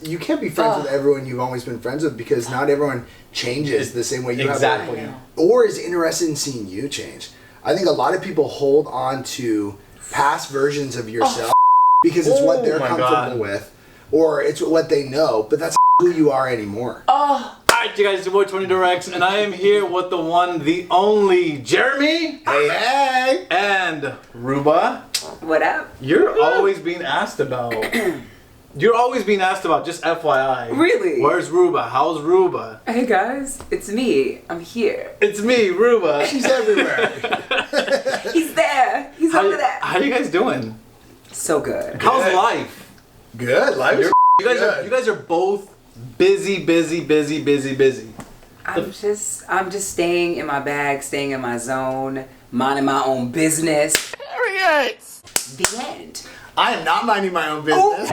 You can't be friends with everyone you've always been friends with because not everyone changes the same way you exactly. have. Or is interested in seeing you change. I think a lot of people hold on to past versions of yourself because it's what they're comfortable with or it's what they know, but that's not who you are anymore. Alright, you guys, it's your boy 20 Directs, and I am here with the one, the only Jeremy. Hey! And Ruba. What up? You're always being asked about. Just FYI. Really? Where's Ruba? How's Ruba? Hey guys, it's me. I'm here. It's me, Ruba. She's everywhere. He's there. He's over there. How you guys doing? So good. How's life? Good. Life is You guys are both busy. I'm just staying in my bag, staying in my zone, minding my own business. Periods. The end. I am not minding my own business.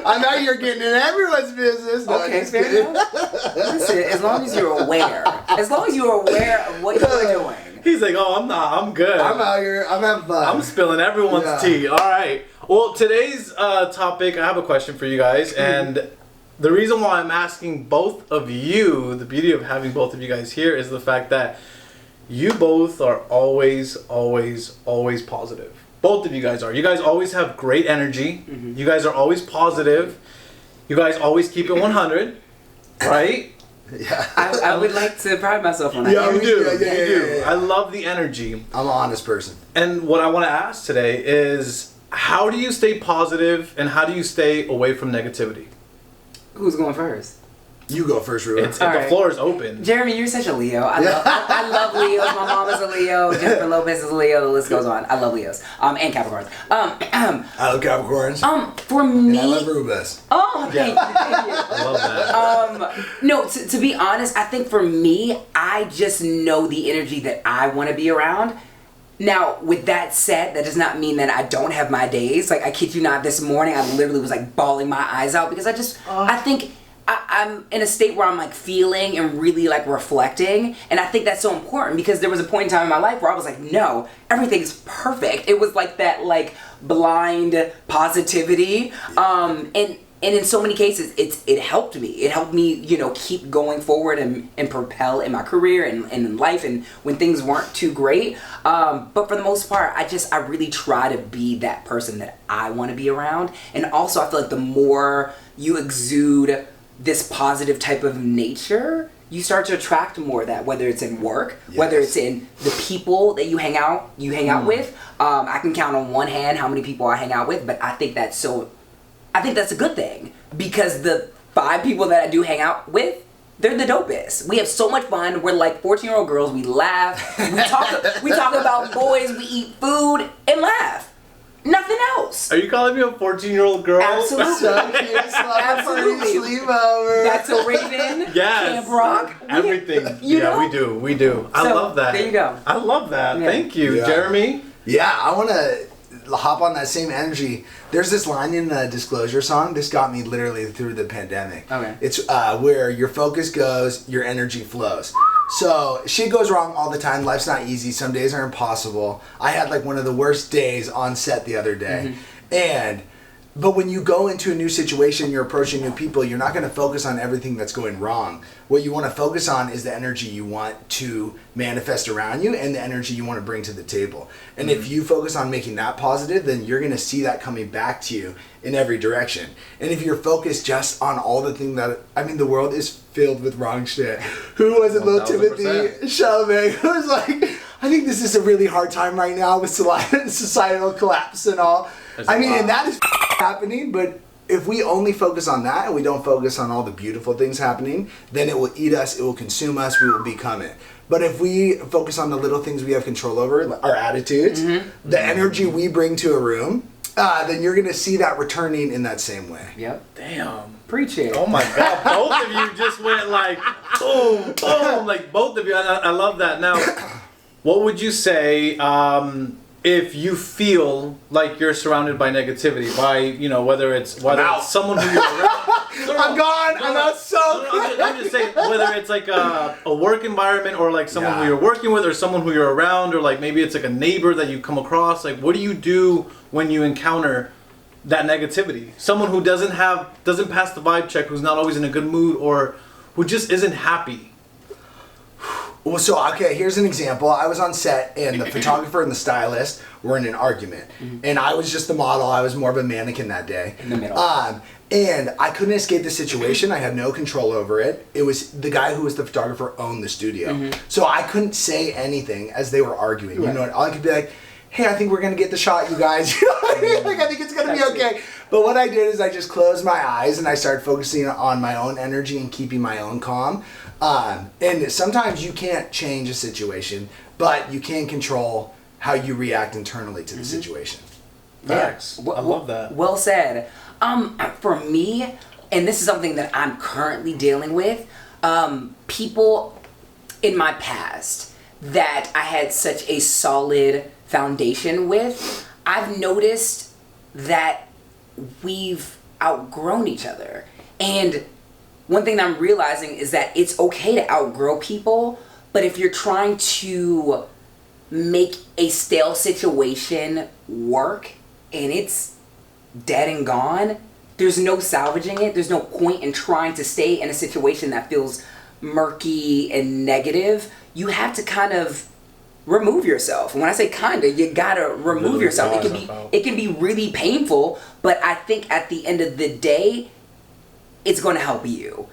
I'm out here getting in everyone's business. No, Okay, fair enough. Listen, as long as you're aware of what you're doing. He's like, I'm good. I'm out here. I'm having fun. I'm spilling everyone's tea. All right. Well, today's topic, I have a question for you guys. And the reason why I'm asking both of you, the beauty of having both of you guys here is the fact that you both are always positive. Both of you guys are. You guys always have great energy. You guys are always positive. You guys always keep it 100. Right? Yeah. I would like to pride myself on that. Yeah, we do. Yeah. I love the energy. I'm an honest person. And what I want to ask today is, how do you stay positive and how do you stay away from negativity? Who's going first? You go first, Ruben. The floor is open. Jeremy, you're such a Leo. I love Leos. My mom is a Leo. Jennifer Lopez is a Leo. The list goes on. I love Leos. And Capricorns. I love Capricorns. For me, and I love Rubas. Oh, thank you. I love that. No, to be honest, I think for me, I just know the energy that I want to be around. Now, with that said, that does not mean that I don't have my days. Like, I kid you not, this morning, I literally was like bawling my eyes out because I think I'm in a state where I'm like feeling and really like reflecting, and I think that's so important because there was a point in time in my life where I was like, no, everything's perfect. It was like that like blind positivity, and in so many cases it helped me. It helped me, keep going forward and propel in my career and in life and when things weren't too great. But for the most part, I really try to be that person that I want to be around, and also I feel like the more you exude this positive type of nature, you start to attract more of that, whether it's in work, whether it's in the people that you hang out with. I can count on one hand how many people I hang out with, but I think that's a good thing because the 5 people that I do hang out with, they're the dopest. We have so much fun. We're like 14-year-old girls. We laugh. We talk about boys. We eat food and laugh. Nothing else. Are you calling me a 14-year-old girl? Absolutely. Absolutely. Sleepover. That's a Raven. Yes. Camp Rock. Everything. We do. I love that. There you go. I love that. Yeah. Thank you, Jeremy. Yeah, I want to hop on that same energy. There's this line in the Disclosure song. This got me literally through the pandemic. Okay. It's where your focus goes, your energy flows. So shit goes wrong all the time. Life's not easy. Some days are impossible. I had like one of the worst days on set the other day. But when you go into a new situation, you're approaching new people, you're not going to focus on everything that's going wrong. What you want to focus on is the energy you want to manifest around you and the energy you want to bring to the table. And if you focus on making that positive, then you're going to see that coming back to you in every direction. And if you're focused just on all the things the world is filled with wrong shit. Who was it, little Timothy Chalamet, who was like, I think this is a really hard time right now with societal collapse and all. And that is happening, but if we only focus on that and we don't focus on all the beautiful things happening, then it will eat us, it will consume us, we will become it. But if we focus on the little things we have control over, our attitudes, the energy we bring to a room, then you're going to see that returning in that same way. Yep. Damn. Preach it. Oh my God. Both of you just went like, boom, boom. Like both of you. I love that. Now, what would you say if you feel like you're surrounded by negativity, by, whether it's someone who you're around. I'm gone. I'm out so quick. I'm just saying, whether it's like a work environment or like someone who you're working with or someone who you're around, or like maybe it's like a neighbor that you come across. Like, what do you do when you encounter that negativity. Someone who doesn't pass the vibe check, who's not always in a good mood, or who just isn't happy. Well, so, okay, here's an example. I was on set, and the photographer and the stylist were in an argument. And I was just the model. I was more of a mannequin that day. In the middle. And I couldn't escape the situation. I had no control over it. It was the guy who was the photographer owned the studio. So I couldn't say anything as they were arguing. You know, all I could be like, hey, I think we're going to get the shot, you guys. You know what I mean? Like, I think it's going to be okay. But what I did is I just closed my eyes and I started focusing on my own energy and keeping my own calm. And sometimes you can't change a situation, but you can control how you react internally to the situation. Facts. I love that. Well said. For me, and this is something that I'm currently dealing with, people in my past that I had such a solid foundation with, I've noticed that we've outgrown each other. And one thing that I'm realizing is that it's okay to outgrow people, but if you're trying to make a stale situation work and it's dead and gone, there's no salvaging it. There's no point in trying to stay in a situation that feels murky and negative. You have to kind of remove yourself. And when I say kinda, you gotta remove yourself. It can be really painful, but I think at the end of the day, it's gonna help you.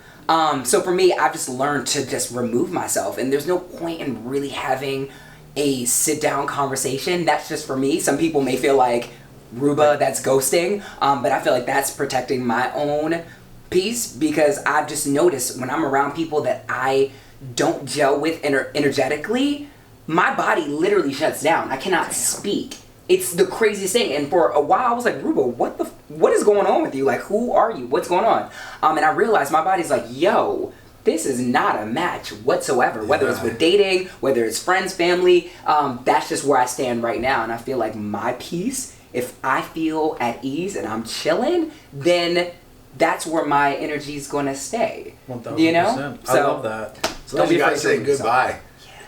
So for me, I've just learned to just remove myself, and there's no point in really having a sit-down conversation. That's just for me. Some people may feel like, Ruba, that's ghosting, but I feel like that's protecting my own peace, because I've just noticed when I'm around people that I don't gel with energetically, my body literally shuts down. I cannot speak. It's the craziest thing. And for a while, I was like, Ruba, what is going on with you? Like, who are you? What's going on? And I realized my body's like, yo, this is not a match whatsoever. Whether it's with dating, whether it's friends, family, that's just where I stand right now. And I feel like my peace, if I feel at ease and I'm chilling, then that's where my energy is going to stay. 1,000%. You know? I love that. So don't be afraid to say goodbye.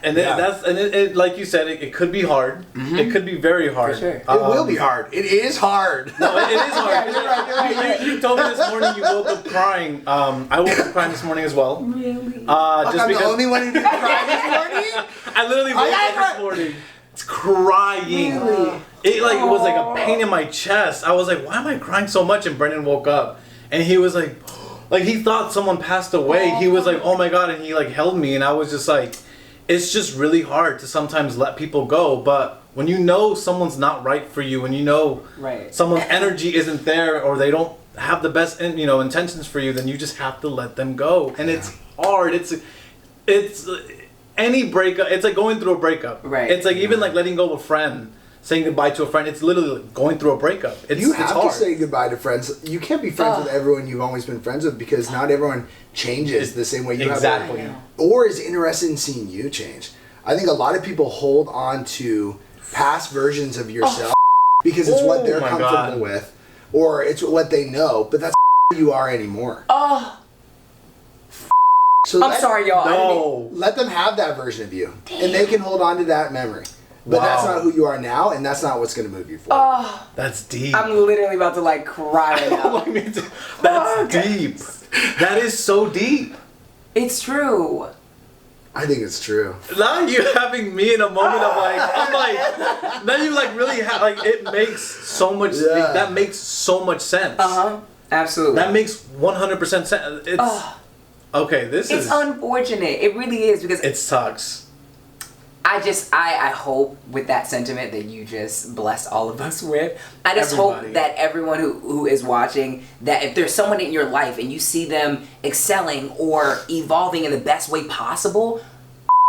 And it, like you said, it could be hard. It could be very hard. For sure. It will be hard. It is hard. No, it is hard. You're right. You told me this morning you woke up crying. I woke up crying this morning as well. Really? I'm the only one who didn't cry this morning? I literally woke up this morning. It's crying. Really? It was like a pain in my chest. I was like, why am I crying so much? And Brendan woke up and he was like he thought someone passed away. He was like, oh my God. And he held me, and I was just like, it's just really hard to sometimes let people go. But when you know someone's not right for you, when you know someone's energy isn't there, or they don't have the best intentions for you, then you just have to let them go. And it's hard. It's any breakup. It's like going through a breakup. Right. It's like even like letting go of a friend, saying goodbye to a friend. It's literally like going through a breakup. You have to say goodbye to friends. You can't be friends with everyone you've always been friends with, because not everyone changes the same way you have, or is interested in seeing you change. I think a lot of people hold on to past versions of yourself because it's what they're comfortable with, or it's what they know, but that's not who you are anymore. So I'm sorry, y'all. No. Let them have that version of you, and they can hold on to that memory. But that's not who you are now, and that's not what's going to move you forward. That's deep. I'm literally about to cry right now. That's deep. That is so deep. It's true. I think it's true. Now you're having me in a moment of now you really it makes so much. That makes so much sense. Absolutely. That makes 100% sense. It's okay. It's unfortunate. It really is, because it sucks. I hope with that sentiment that you just blessed all of us with, I just hope that everyone who is watching, that if there's someone in your life and you see them excelling or evolving in the best way possible,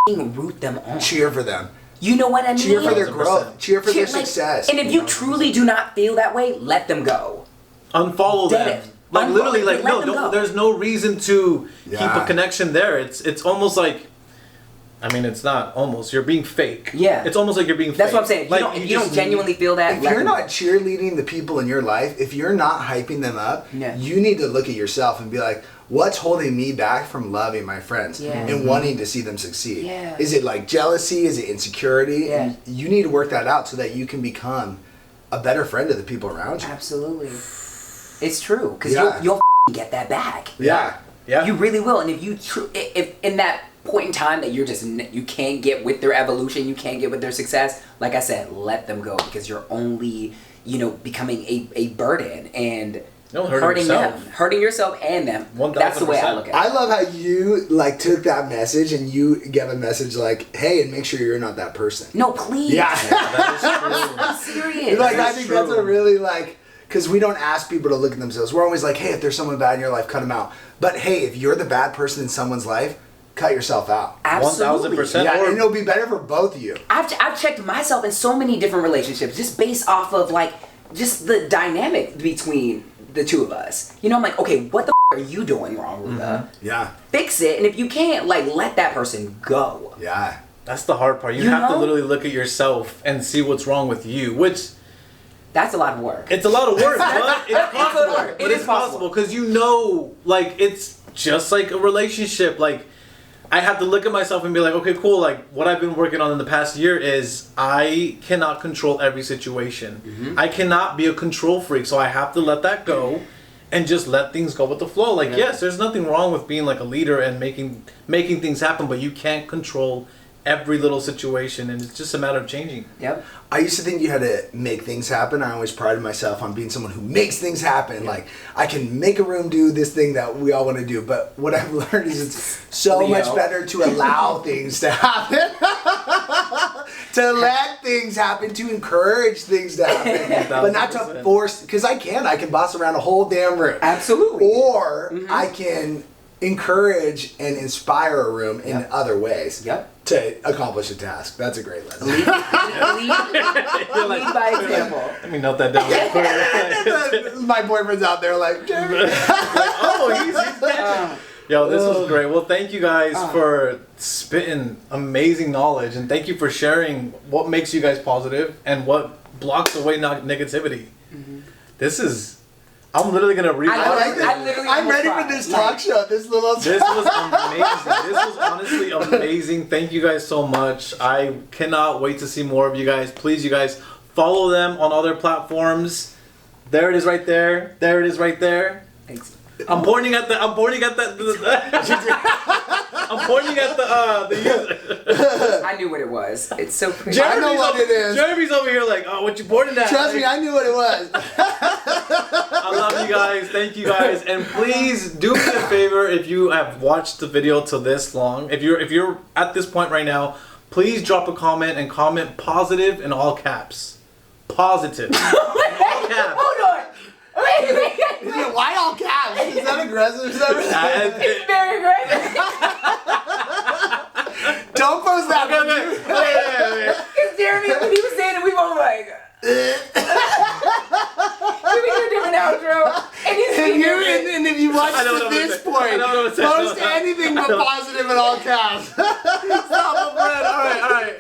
root them on. Cheer for them. You know what I mean? Cheer for their growth. Cheer for their success. And if you truly do not feel that way, let them go. Unfollow them. Literally, no, there's no reason to keep a connection there. It's almost like, it's not almost. You're being fake. Yeah. It's almost like you're being fake. That's what I'm saying. If you don't genuinely feel that. If you're not cheerleading the people in your life, if you're not hyping them up, you need to look at yourself and be like, what's holding me back from loving my friends and wanting to see them succeed? Yeah. Is it jealousy? Is it insecurity? Yeah. And you need to work that out so that you can become a better friend to the people around you. Absolutely. It's true. Because Yeah. you'll get that back. Yeah. Yeah. You really will. And if in that point in time that you can't get with their evolution, you can't get with their success, like I said, let them go, because you're only, becoming a burden and hurting yourself and them. 1000%. That's the way I look at it. I love how you took that message and you gave a message like, hey, and make sure you're not that person. No, please. Yeah. That is true. I'm serious. I think that's a really because we don't ask people to look at themselves. We're always like, hey, if there's someone bad in your life, cut them out. But hey, if you're the bad person in someone's life, cut yourself out. Absolutely. 1000%. Yeah, and it'll be better for both of you. I've checked myself in so many different relationships just based off of just the dynamic between the two of us. I'm like, okay, what the are you doing wrong, Luca? Yeah. Fix it, and if you can't, let that person go. Yeah. That's the hard part. You have to literally look at yourself and see what's wrong with you, which... That's a lot of work. It's a lot of work, but it's possible. It is possible. Because it's just like a relationship. I have to look at myself and be like, okay, cool. What I've been working on in the past year is I cannot control every situation. Mm-hmm. I cannot be a control freak, so I have to let that go and just let things go with the flow. Yes, there's nothing wrong with being a leader and making things happen, but you can't control every little situation, and it's just a matter of changing. Yep. I used to think you had to make things happen. I always prided myself on being someone who makes things happen. Yeah. I can make a room do this thing that we all want to do. But what I've learned is it's so much better to allow things to happen. To let things happen, to encourage things to happen. But not to force, because I can boss around a whole damn room. Absolutely. Or I can encourage and inspire a room in other ways. Yep. To accomplish a task. That's a great lesson. Lead by example. Let me note that down real quick. My boyfriend's out there Jeremy. He's catching. Yo, this was great. Well, thank you guys for spitting amazing knowledge, and thank you for sharing what makes you guys positive and what blocks away negativity. This is... I'm literally gonna read. I'm ready for this talk show. This was amazing. This was honestly amazing. Thank you guys so much. I cannot wait to see more of you guys. Please, you guys, follow them on other platforms. There it is, right there. There it is, right there. Thanks. I'm pointing at the. I'm pointing at the user. I knew what it was. It's so pretty. I know what it is. Jeremy's over here oh, what you pointing at? Trust me, I knew what it was. I love you guys. Thank you guys, and please do me a favor if you have watched the video till this long. If you're at this point right now, please drop a comment and comment positive in all caps. Positive. In all caps. Hold on. Wait. Why all caps? Is that aggressive? It's very aggressive. Don't post that. Wait. Because Jeremy, when he was saying it, we were like... Can we do a different outro? And if you watch to this point, post anything but positive in all caps. Stop, Brad. All right.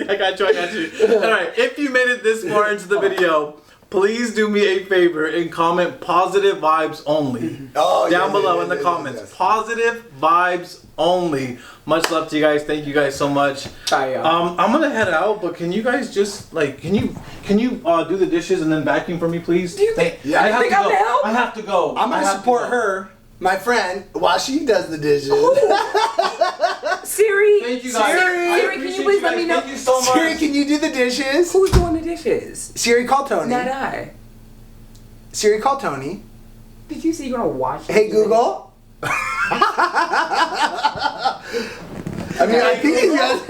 I got you. All right. If you made it this far into the video, please do me a favor and comment positive vibes only down below in the comments. Yes. Positive vibes only. Much love to you guys. Thank you guys so much. Bye, y'all. I'm gonna head out, but can you guys just can you do the dishes and then vacuum for me, please? Do you think? Yeah, I have to go. Help? I have to go. I'm gonna support her, my friend, while she does the dishes. Siri. Thank you guys. Siri, can you please let me know? Thank you so much. Siri, can you do the dishes? Who's doing the dishes? Siri, call Tony. Not I. Siri, call Tony. Did you say you're gonna watch? Hey Google. I think he's got